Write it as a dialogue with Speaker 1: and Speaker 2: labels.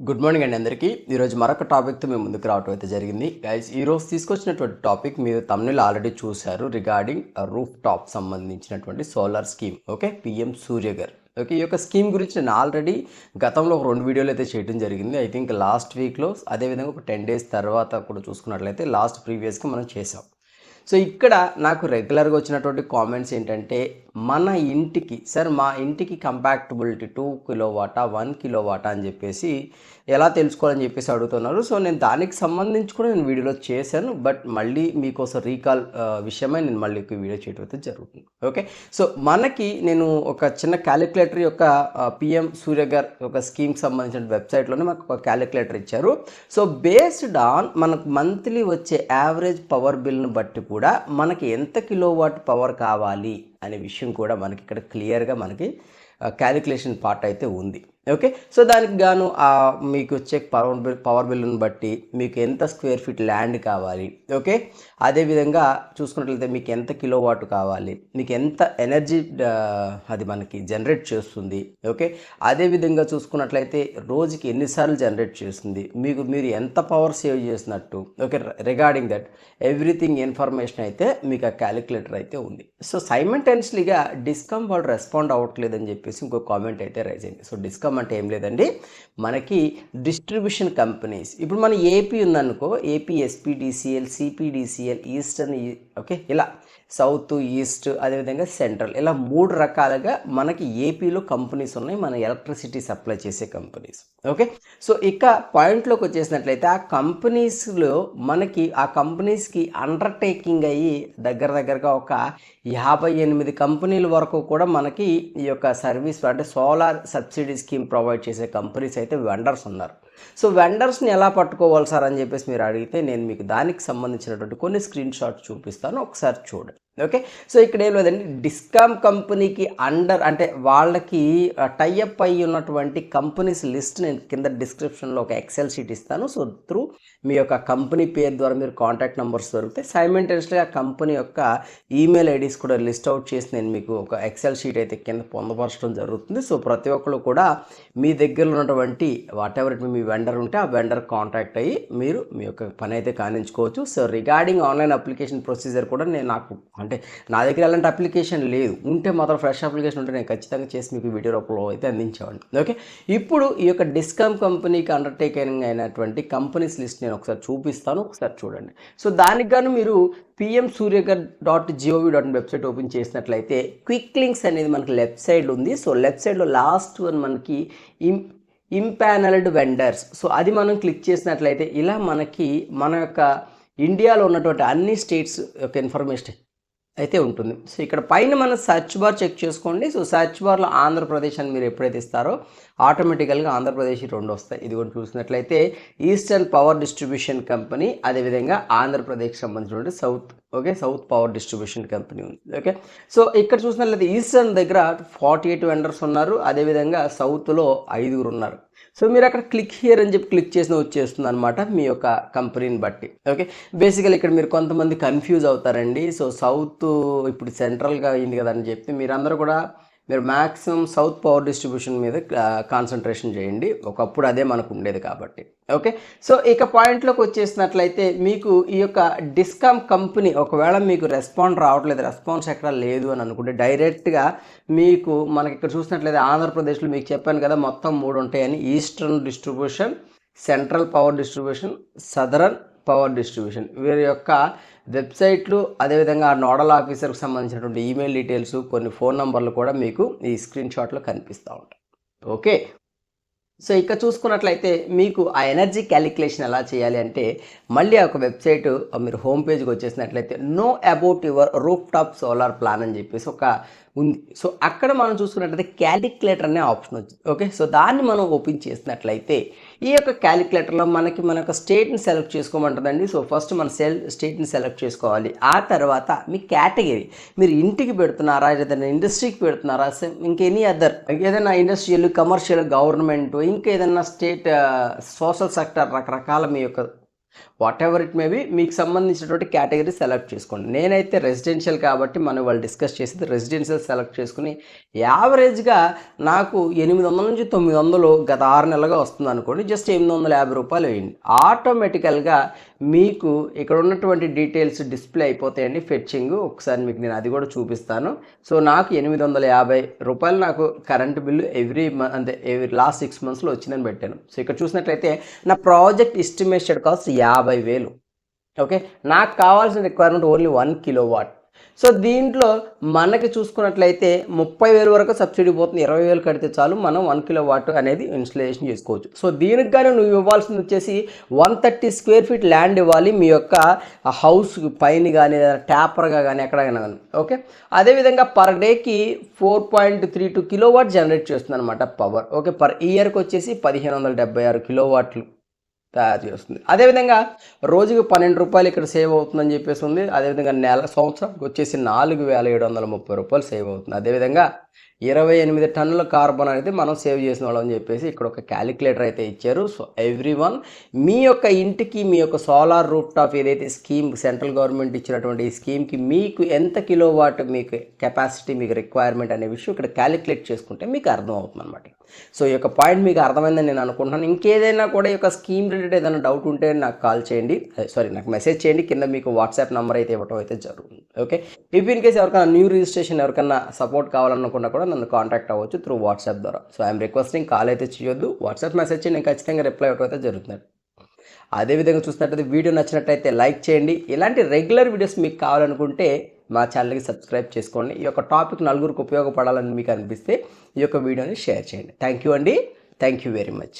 Speaker 1: Good morning అండి అందరికీ. ఈరోజు మరొక టాపిక్‌తో మేము ముందుకు రావటం అయితే జరిగింది. గైస్ ఈరోజు తీసుకొచ్చినటువంటి టాపిక్ మీరు థంబ్‌నెయిల్ ఆల్రెడీ చూసారు. రిగార్డింగ్ రూఫ్ టాప్ సంబంధించినటువంటి solar scheme. Okay. PM Surya Ghar. Okay. ఈ యొక్క స్కీమ్ గురించి నేను ఆల్రెడీ గతంలో ఒక 2 వీడియోలు అయితే చేయడం జరిగింది. ఐ థింక్ లాస్ట్ వీక్‌లో అదేవిధంగా ఒక 10 డేస్ తర్వాత కూడా చూసుకున్నట్లయితే లాస్ట్ ప్రీవియస్‌గా మనం చేసాం. సో ఇక్కడ నాకు రెగ్యులర్గా వచ్చినటువంటి కామెంట్స్ ఏంటంటే మన ఇంటికి సార్ మా ఇంటికి కంపాక్టబిలిటీ 2 కిలోవాటా 1 కిలోవాటా అని చెప్పేసి ఎలా తెలుసుకోవాలని చెప్పేసి అడుగుతున్నారు. సో నేను దానికి సంబంధించి కూడా నేను వీడియోలో చేశాను. బట్ మళ్ళీ మీకోసం రీకాల్ విషయమై నేను మళ్ళీ వీడియో చేయడం అయితే జరుగుతుంది. ఓకే. సో మనకి నేను ఒక చిన్న క్యాలిక్యులేటర్ యొక్క పిఎం సూర్యఘర్ ఒక స్కీమ్కి సంబంధించిన వెబ్సైట్లోనే మాకు ఒక క్యాలిక్యులేటర్ ఇచ్చారు. సో బేస్డ్ ఆన్ మనకు మంత్లీ వచ్చే యావరేజ్ పవర్ బిల్ను బట్టి కూడా మనకి ఎంత కిలోవాట్ పవర్ కావాలి అనే విషయం కూడా మనకి ఇక్కడ క్లియర్గా మనకి క్యాలిక్యులేషన్ పార్ట్ అయితే ఉంది. ఓకే. సో దానికి గాను మీకు వచ్చే పవర్ బిల్లును బట్టి మీకు ఎంత స్క్వేర్ ఫీట్ ల్యాండ్ కావాలి. ఓకే. అదేవిధంగా చూసుకున్నట్లయితే మీకు ఎంత కిలోవాట్ కావాలి, మీకు ఎంత ఎనర్జీ అది మనకి జనరేట్ చేస్తుంది. ఓకే. అదేవిధంగా చూసుకున్నట్లయితే రోజుకి ఎన్నిసార్లు జనరేట్ చేస్తుంది, మీరు ఎంత పవర్ సేవ్ చేసినట్టు. Okay. Regarding that everything information అయితే మీకు ఆ క్యాలిక్యులేటర్ అయితే ఉంది. సో సైమల్టేనియస్లీగా డిస్కమ్ వాళ్ళు రెస్పాండ్ అవ్వట్లేదని చెప్పేసి ఇంకో కామెంట్ అయితే రైజ్ అయింది. సో డిస్కమ్ అంటే ఏం లేదండి, మనకి డిస్ట్రిబ్యూషన్ కంపెనీస్ ఇప్పుడు మన ఏపీ ఉందనుకో, AP SPDCL, CPDCL, eastern, okay, ఇలా సౌత్, ఈస్ట్, అదేవిధంగా సెంట్రల్, ఇలా 3 రకాలుగా మనకి ఏపీలో కంపెనీస్ ఉన్నాయి, మన ఎలక్ట్రిసిటీ సప్లై చేసే కంపెనీస్. ఓకే. సో ఇక పాయింట్లోకి వచ్చేసినట్లయితే ఆ కంపెనీస్లో మనకి ఆ కంపెనీస్కి అండర్టేకింగ్ అయ్యి దగ్గరగా ఒక 58 కంపెనీల వరకు కూడా మనకి ఈ యొక్క సర్వీస్ అంటే సోలార్ సబ్సిడీ స్కీమ్ ప్రొవైడ్ చేసే కంపెనీస్ అయితే వెండర్స్ ఉన్నారు. సో వెండర్స్ని ఎలా పట్టుకోవాలి సార్ అని చెప్పేసి మీరు అడిగితే నేను మీకు దానికి సంబంధించినటువంటి కొన్ని స్క్రీన్ షాట్స్ చూపిస్తాను, ఒకసారి చూడండి. ఓకే. సో ఇక్కడ ఏం లేదండి, డిస్కామ్ కంపెనీకి అంటే వాళ్ళకి టైఅప్ అయ్యి ఉన్నటువంటి కంపెనీస్ లిస్ట్ నేను కింద డిస్క్రిప్షన్లో ఒక ఎక్సెల్ షీట్ ఇస్తాను. సో త్రూ మీ యొక్క కంపెనీ పేరు ద్వారా మీరు కాంటాక్ట్ నెంబర్స్ దొరుకుతాయి. సైమల్టేనియస్గా ఆ కంపెనీ యొక్క ఈమెయిల్ ఐడీస్ కూడా లిస్ట్ అవుట్ చేసి నేను మీకు ఒక ఎక్సెల్ షీట్ అయితే కింద పొందపరచడం జరుగుతుంది. సో ప్రతి ఒక్కరు కూడా మీ దగ్గర ఉన్నటువంటి what ever it me vendor ఉంటే ఆ వెండర్ కాంటాక్ట్ అయ్యి మీరు మీ యొక్క పని అయితే కానించుకోవచ్చు. So regarding online application procedure కూడా నాకు అంటే నా దగ్గర అలాంటి అప్లికేషన్ లేదు, ఉంటే మాత్రం ఫ్రెష్ అప్లికేషన్ ఉంటే నేను ఖచ్చితంగా చేసి మీకు వీడియో రూపంలో అయితే అందించేవాడిని. ఓకే. ఇప్పుడు ఈ యొక్క డిస్కామ్ కంపెనీకి అండర్టేకింగ్ అయినటువంటి కంపెనీస్ లిస్ట్ నేను ఒకసారి చూపిస్తాను, ఒకసారి చూడండి. సో దానికి గాను మీరు pmsuryaghar.gov.in వెబ్సైట్ ఓపెన్ చేసినట్లయితే క్విక్ లింక్స్ అనేది మనకి లెఫ్ట్ సైడ్ ఉంది. సో లెఫ్ట్ సైడ్లో లాస్ట్ వన్ మనకి ఇంపానల్డ్ వెండర్స్, సో అది మనం క్లిక్ చేసినట్లయితే ఇలా మనకి మన యొక్క ఇండియాలో ఉన్నటువంటి అన్ని స్టేట్స్ యొక్క ఇన్ఫర్మేషన్ అయితే ఉంటుంది. సో ఇక్కడ పైన మన సర్చ్ బార్ చెక్ చేసుకోండి. సో సర్చ్ బార్లో ఆంధ్రప్రదేశ్ అని మీరు ఎప్పుడైతే ఇస్తారో ఆటోమేటికల్గా ఆంధ్రప్రదేశ్ 2 వస్తాయి. ఇది కూడా చూసినట్లయితే ఈస్టర్న్ పవర్ డిస్ట్రిబ్యూషన్ కంపెనీ, అదేవిధంగా ఆంధ్రప్రదేశ్కి సంబంధించినటువంటి సౌత్ పవర్ డిస్ట్రిబ్యూషన్ కంపెనీ ఉంది. ఓకే. సో ఇక్కడ చూసినట్లయితే ఈస్టర్న్ దగ్గర 48 వెండర్స్ ఉన్నారు, అదేవిధంగా సౌత్లో 5 ఉన్నారు. సో మీరు అక్కడ క్లిక్ హియర్ అని చెప్పి క్లిక్ చేసిన వచ్చేస్తుంది అనమాట మీ యొక్క కంపెనీని బట్టి. ఓకే. బేసికల్ ఇక్కడ మీరు కొంతమంది కన్ఫ్యూజ్ అవుతారండి. సో సౌత్ ఇప్పుడు సెంట్రల్గా అయింది కదా అని చెప్పి మీరందరూ కూడా మీరు మ్యాక్సిమం సౌత్ పవర్ డిస్ట్రిబ్యూషన్ మీద కాన్సన్ట్రేషన్ చేయండి. ఒకప్పుడు అదే మనకు ఉండేది కాబట్టి. ఓకే. సో ఇక పాయింట్లోకి వచ్చేసినట్లయితే మీకు ఈ యొక్క డిస్కామ్ కంపెనీ ఒకవేళ మీకు రెస్పాన్స్ ఎక్కడ లేదు అని అనుకుంటే డైరెక్ట్గా మీకు మనకి ఇక్కడ చూసినట్లయితే ఆంధ్రప్రదేశ్లో మీకు చెప్పాను కదా మొత్తం 3 ఉంటాయని, eastern distribution, central power distribution, southern power distribution. వీరి యొక్క వెబ్సైట్లు, అదేవిధంగా నోడల్ ఆఫీసర్కి సంబంధించినటువంటి ఈమెయిల్ డీటెయిల్స్, కొన్ని ఫోన్ నెంబర్లు కూడా మీకు ఈ స్క్రీన్ షాట్లో కనిపిస్తూ ఉంటాయి. ఓకే. సో ఇక్కడ చూసుకున్నట్లయితే మీకు ఆ ఎనర్జీ క్యాలిక్యులేషన్ ఎలా చేయాలి అంటే మళ్ళీ ఒక వెబ్సైట్ మీరు హోమ్ పేజ్కి వచ్చేసినట్లయితే know about your rooftop solar plan అని చెప్పేసి ఒక ఉంది. సో అక్కడ మనం చూసుకున్నట్లయితే క్యాలిక్యులేటర్ అనే ఆప్షన్ వచ్చింది. ఓకే. సో దాన్ని మనం ఓపెన్ చేసినట్లయితే ఈ యొక్క క్యాలిక్యులేటర్లో మన యొక్క స్టేట్ని సెలెక్ట్ చేసుకోమంటుందండి. సో ఫస్ట్ మన స్టేట్ని సెలెక్ట్ చేసుకోవాలి. ఆ తర్వాత మీ కేటగిరీ, మీరు ఇంటికి పెడుతున్నారా, ఏదైనా ఇండస్ట్రీకి పెడుతున్నారా, ఇంకెనీ అదర్ ఏదైనా ఇండస్ట్రియల్, కమర్షియల్, గవర్నమెంట్, ఇంకేదైనా స్టేట్, సోషల్ సెక్టర్, రకరకాల మీ యొక్క what ever it may be, మీకు సంబంధించినటువంటి కేటగిరీ సెలెక్ట్ చేసుకోండి. నేనైతే రెసిడెన్షియల్ కాబట్టి మనం వాళ్ళు డిస్కస్ చేసేది రెసిడెన్షియల్ సెలెక్ట్ చేసుకుని యావరేజ్గా నాకు 800 నుంచి 900 గత 6 నెలలుగా వస్తుంది అనుకోండి. జస్ట్ 850 రూపాయలు వేయండి. ఆటోమేటికల్గా మీకు ఇక్కడ ఉన్నటువంటి డీటెయిల్స్ డిస్ప్లే అయిపోతాయండి. ఫెచ్చింగ్ ఒకసారి మీకు నేను అది కూడా చూపిస్తాను. సో నాకు 850 రూపాయలు నాకు కరెంట్ బిల్లు లాస్ట్ 6 మంత్స్లో వచ్చిందని పెట్టాను. సో ఇక్కడ చూసినట్లయితే నా ప్రాజెక్ట్ ఎస్టిమేటెడ్ కాస్ట్ 50,000. ఓకే, నాకు కావాల్సిన రిక్వైర్మెంట్ ఓన్లీ 1 కిలోవాట్. సో దీంట్లో మనకి చూసుకున్నట్లయితే 30,000 వరకు సబ్సిడీ పోతుంది. 20,000 కడితే చాలు మనం 1 కిలోవాట్ అనేది ఇన్స్టలేషన్ చేసుకోవచ్చు. సో దీనికి కానీ నువ్వు ఇవ్వాల్సింది వచ్చేసి 130 స్క్వేర్ ఫీట్ ల్యాండ్ ఇవ్వాలి మీ యొక్క హౌస్ పైన కానీ ట్యాపర్గా కానీ ఎక్కడైనా కానీ. ఓకే, అదేవిధంగా పర్ డేకి 4.32 కిలోవాట్ జనరేట్ చేస్తుంది అనమాట పవర్. ఓకే, పర్ ఇయర్కి వచ్చేసి 1576 కిలోవాట్లు తయారు చేస్తుంది. అదేవిధంగా రోజుకి 12 రూపాయలు ఇక్కడ సేవ్ అవుతుందని చెప్పేసి ఉంది. అదేవిధంగా సంవత్సరానికి వచ్చేసి 4,730 రూపాయలు సేవ్ అవుతుంది. అదేవిధంగా 28 టన్నుల కార్బన్ అనేది మనం సేవ్ చేసిన వాళ్ళం అని చెప్పేసి ఇక్కడ ఒక క్యాలిక్యులేటర్ అయితే ఇచ్చారు. సో ఎవ్రీవన్ మీ యొక్క ఇంటికి మీ యొక్క సోలార్ రూఫ్ టాప్ ఏదైతే స్కీమ్ సెంట్రల్ గవర్నమెంట్ ఇచ్చినటువంటి ఈ స్కీమ్కి మీకు ఎంత కిలోవాట్ మీకు కెపాసిటీ మీకు రిక్వైర్మెంట్ అనే విషయం ఇక్కడ క్యాలిక్యులేట్ చేసుకుంటే మీకు అర్థం అవుతుంది అనమాట. సో ఈ యొక్క పాయింట్ మీకు అర్థమైందని నేను అనుకుంటున్నాను. ఇంకేదైనా కూడా ఈ యొక్క స్కీమ్ రిలేటెడ్ ఏదైనా డౌట్ ఉంటే నాకు కాల్ చేయండి, నాకు మెసేజ్ చేయండి. కింద మీకు వాట్సాప్ నెంబర్ అయితే ఇవ్వడం అయితే జరుగుతుంది. ఓకే, ఇఫ్ ఇన్ కేసు ఎవరికైనా న్యూ రిజిస్ట్రేషన్ ఎవరికైనా సపోర్ట్ కావాలనుకున్నా కూడా నన్ను కాంటాక్ట్ అవ్వచ్చు త్రూ వాట్సాప్ ద్వారా. సో ఐఎమ్ రిక్వెస్టింగ్ కాల్ అయితే చేయొద్దు, వాట్సాప్ మెసేజ్ చేయండి, నేను ఖచ్చితంగా రిప్లై ఇవ్వడం అయితే జరుగుతుంది. అదేవిధంగా చూసినట్టయితే వీడియో నచ్చినట్టయితే లైక్ చేయండి. ఇలాంటి రెగ్యులర్ వీడియోస్ మీకు కావాలనుకుంటే మా ఛానల్కి సబ్స్క్రైబ్ చేసుకోండి. ఈ యొక్క టాపిక్ నలుగురికి ఉపయోగపడాలని మీకు అనిపిస్తే ఈ యొక్క వీడియోని షేర్ చేయండి. థ్యాంక్ యూ అండి, థ్యాంక్ యూ వెరీ మచ్.